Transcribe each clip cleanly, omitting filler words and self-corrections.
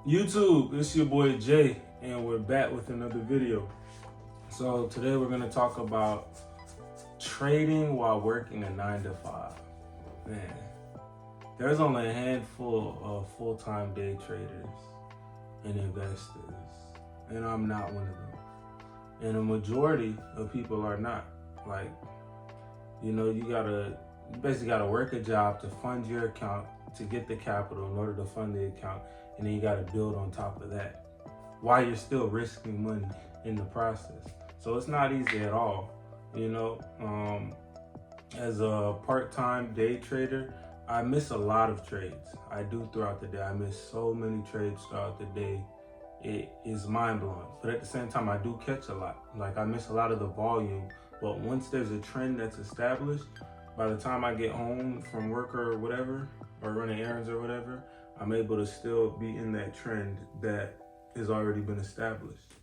YouTube, it's your boy Jay, and we're back with another video. So today we're gonna talk about trading while working a 9 to 5. Man, there's only a handful of full-time day traders and investors, and I'm not one of them. And a majority of people are not. Like, you basically gotta work a job to fund your account to get the capital in order to fund the account, and then you got to build on top of that while you're still risking money in the process. So it's not easy at all. As a part-time day trader, I miss a lot of trades. I do throughout the day. I miss so many trades throughout the day. It is mind-blowing. But at the same time, I do catch a lot. Like, I miss a lot of the volume. But once there's a trend that's established, by the time I get home from work or whatever, or running errands or whatever, I'm able to still be in that trend that has already been established.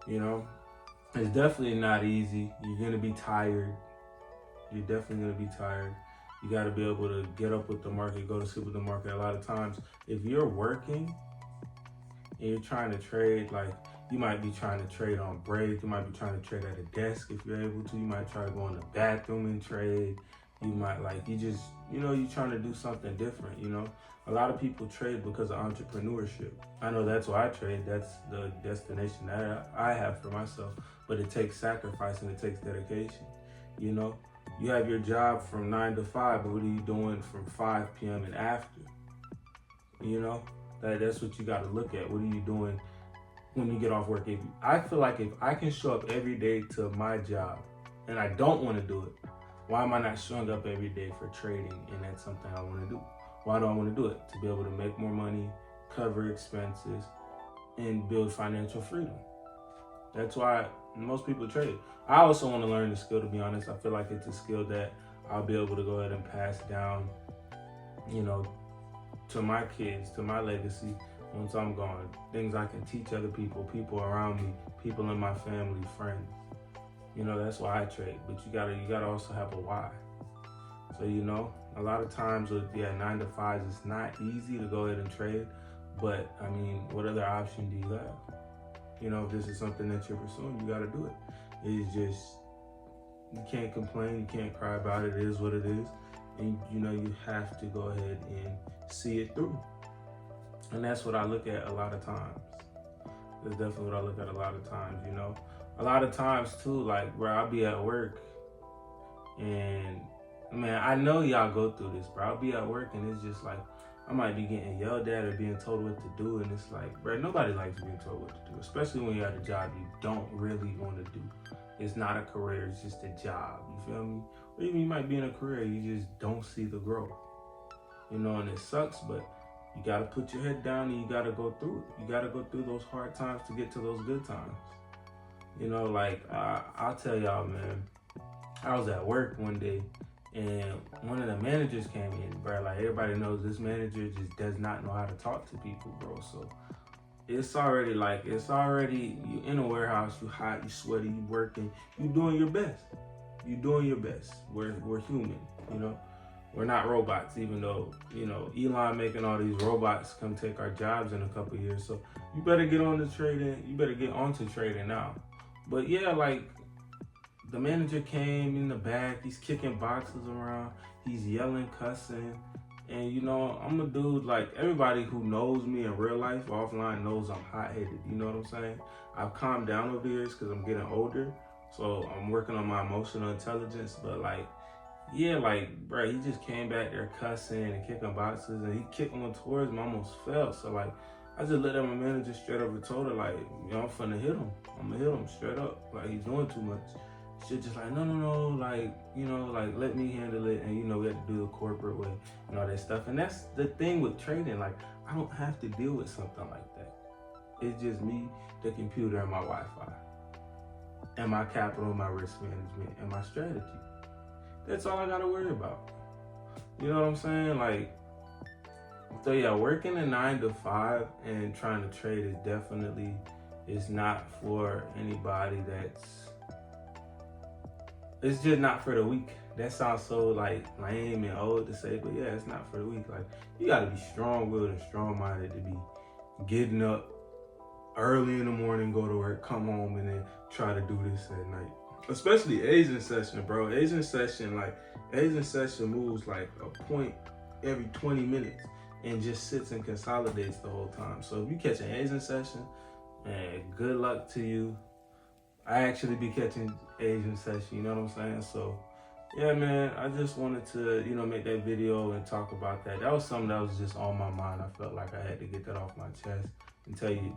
It's definitely not easy. You're gonna be tired. You're definitely gonna be tired. You gotta be able to get up with the market, go to sleep with the market. A lot of times, if you're working and you're trying to trade, like, you might be trying to trade on break. You might be trying to trade at a desk if you're able to. You might try to go in the bathroom and trade. You might you're trying to do something different. A lot of people trade because of entrepreneurship. I know that's why I trade. That's the destination that I have for myself. But it takes sacrifice and it takes dedication. You have your job from 9 to 5, but what are you doing from 5 p.m. and after? That's what you got to look at. What are you doing when you get off work? I feel like if I can show up every day to my job and I don't want to do it, why am I not showing up every day for trading and that's something I want to do? Why do I want to do it? To be able to make more money, cover expenses, and build financial freedom. That's why most people trade. I also want to learn the skill, to be honest. I feel like it's a skill that I'll be able to go ahead and pass down, to my kids, to my legacy once I'm gone. Things I can teach other people around me, people in my family, friends. That's why I trade. But you gotta also have a why. So, a lot of times with 9 to 5s, it's not easy to go ahead and trade. But I mean, what other option do you have? If this is something that you're pursuing, you gotta do it. It's just, you can't complain, you can't cry about it. It is what it is. And you have to go ahead and see it through. And that's what I look at a lot of times. That's definitely what I look at a lot of times, A lot of times too, like, bro, I'll be at work and, man, I know y'all go through this, bro. I'll be at work and it's just like, I might be getting yelled at or being told what to do, and it's like, bro, nobody likes being told what to do, especially when you're at a job you don't really want to do. It's not a career, it's just a job, you feel me? Or even you might be in a career, you just don't see the growth, and it sucks, but you gotta put your head down and you gotta go through it. You gotta go through those hard times to get to those good times. I'll tell y'all, man, I was at work one day and one of the managers came in, bro. Like, everybody knows this manager just does not know how to talk to people, bro. So it's already you in a warehouse, you hot, you sweaty, you working, you doing your best. You doing your best. We're human, We're not robots, even though, Elon making all these robots come take our jobs in a couple of years. So you better get on to trading. You better get onto trading now. But yeah, like, the manager came in the back. He's kicking boxes around. He's yelling, cussing. And, I'm a dude, like, everybody who knows me in real life, offline, knows I'm hot-headed. You know what I'm saying? I've calmed down over the years because I'm getting older. So I'm working on my emotional intelligence. But, like, yeah, like, bro, he just came back there cussing and kicking boxes, and he kicked one towards me, almost fell. So, like, I just looked at my manager straight up and told her, like, I'm finna hit him. I'm gonna hit him straight up. Like, he's doing too much. She's just like, no, like, like, let me handle it. And, we have to do the corporate way and all that stuff. And that's the thing with trading. Like, I don't have to deal with something like that. It's just me, the computer, and my Wi-Fi, and my capital, my risk management, and my strategy. That's all I gotta worry about. You know what I'm saying? Like, so yeah, working a 9 to 5 and trying to trade is not for anybody it's just not for the weak. That sounds so, like, lame and old to say, but yeah, it's not for the weak. Like, you gotta be strong-willed and strong-minded to be getting up early in the morning, go to work, come home, and then try to do this at night. Especially Asian session, bro. Asian session moves like a point every 20 minutes and just sits and consolidates the whole time. So if you catch an Asian session, man, good luck to you. I actually be catching Asian session, you know what I'm saying? So yeah, man, I just wanted to, make that video and talk about that. That was something that was just on my mind. I felt like I had to get that off my chest and tell you,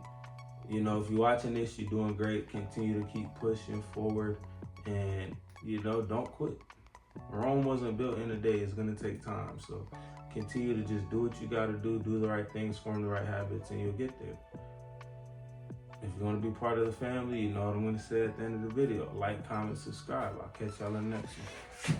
if you're watching this, you're doing great. Continue to keep pushing forward and, don't quit. Rome wasn't built in a day. It's going to take time. So continue to just do what you got to do the right things, form the right habits, and you'll get there. If you want to be part of the family, you know what I'm going to say at the end of the video. Like, comment, subscribe. I'll catch y'all in the next one.